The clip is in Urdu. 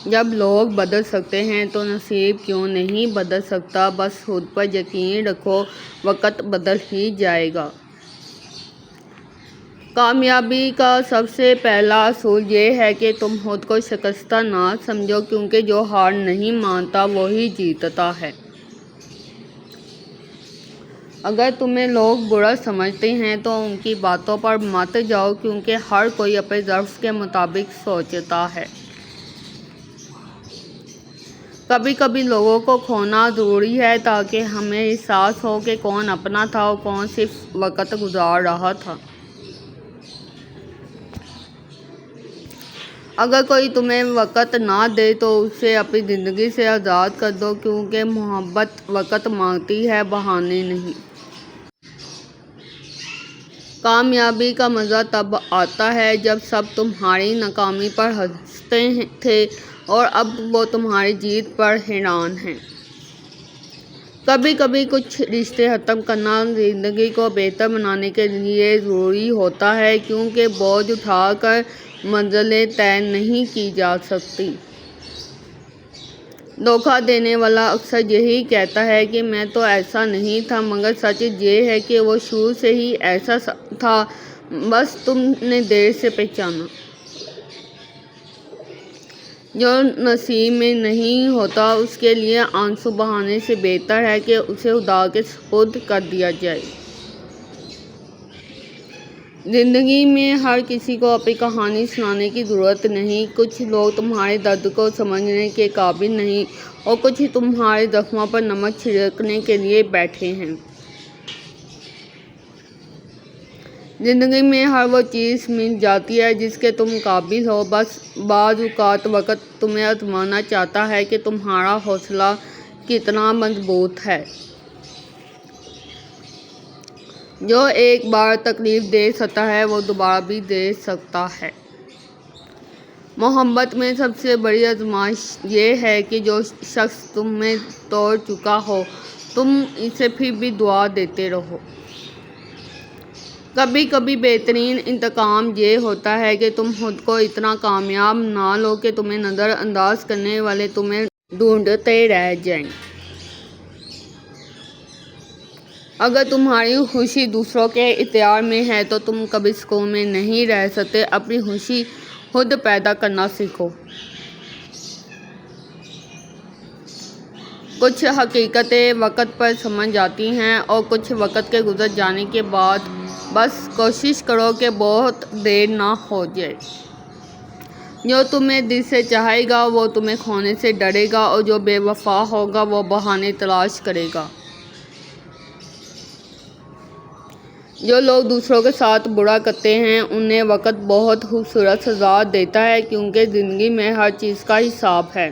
جب لوگ بدل سکتے ہیں تو نصیب کیوں نہیں بدل سکتا؟ بس خود پر یقین رکھو، وقت بدل ہی جائے گا۔ کامیابی کا سب سے پہلا اصول یہ ہے کہ تم خود کو شکستہ نہ سمجھو، کیونکہ جو ہار نہیں مانتا وہی جیتتا ہے۔ اگر تمہیں لوگ برا سمجھتے ہیں تو ان کی باتوں پر مت جاؤ، کیونکہ ہر کوئی اپنے ظرف کے مطابق سوچتا ہے۔ کبھی کبھی لوگوں کو کھونا ضروری ہے تاکہ ہمیں احساس ہو کہ کون اپنا تھا اور کون صرف وقت گزار رہا تھا۔ اگر کوئی تمہیں وقت نہ دے تو اسے اپنی زندگی سے آزاد کر دو، کیونکہ محبت وقت مانگتی ہے، بہانے نہیں۔ کامیابی کا مزہ تب آتا ہے جب سب تمہاری ناکامی پر ہنستے تھے اور اب وہ تمہاری جیت پر حیران ہیں۔ کبھی کبھی کچھ رشتے ختم کرنا زندگی کو بہتر بنانے کے لیے ضروری ہوتا ہے، کیونکہ بوجھ اٹھا کر منزلیں طے نہیں کی جا سکتی۔ دھوکہ دینے والا اکثر یہی کہتا ہے کہ میں تو ایسا نہیں تھا، مگر سچ یہ ہے کہ وہ شروع سے ہی ایسا تھا، بس تم نے دیر سے پہچانا۔ جو نصیب میں نہیں ہوتا اس کے لیے آنسو بہانے سے بہتر ہے کہ اسے خدا کے سپرد کر دیا جائے۔ زندگی میں ہر کسی کو اپنی کہانی سنانے کی ضرورت نہیں۔ کچھ لوگ تمہارے درد کو سمجھنے کے قابل نہیں اور کچھ تمہارے زخموں پر نمک چھڑکنے کے لیے بیٹھے ہیں۔ زندگی میں ہر وہ چیز مل جاتی ہے جس کے تم قابل ہو، بس بعض اوقات وقت تمہیں آزمانا چاہتا ہے کہ تمہارا حوصلہ کتنا مضبوط ہے۔ جو ایک بار تکلیف دے سکتا ہے وہ دوبارہ بھی دے سکتا ہے۔ محبت میں سب سے بڑی آزمائش یہ ہے کہ جو شخص تمہیں توڑ چکا ہو تم اسے پھر بھی دعا دیتے رہو۔ کبھی کبھی بہترین انتقام یہ ہوتا ہے کہ تم خود کو اتنا کامیاب نہ لو کہ تمہیں نظر انداز کرنے والے تمہیں ڈھونڈتے رہ جائیں۔ اگر تمہاری خوشی دوسروں کے اختیار میں ہے تو تم کبھی سکون میں نہیں رہ سکتے۔ اپنی خوشی خود پیدا کرنا سیکھو۔ کچھ حقیقتیں وقت پر سمجھ آتی ہیں اور کچھ وقت کے گزر جانے کے بعد۔ بس کوشش کرو کہ بہت دیر نہ ہو جائے۔ جو تمہیں دل سے چاہے گا وہ تمہیں کھونے سے ڈرے گا، اور جو بے وفا ہوگا وہ بہانے تلاش کرے گا۔ جو لوگ دوسروں کے ساتھ برا کرتے ہیں انہیں وقت بہت خوبصورت سزا دیتا ہے، کیونکہ زندگی میں ہر چیز کا حساب ہے۔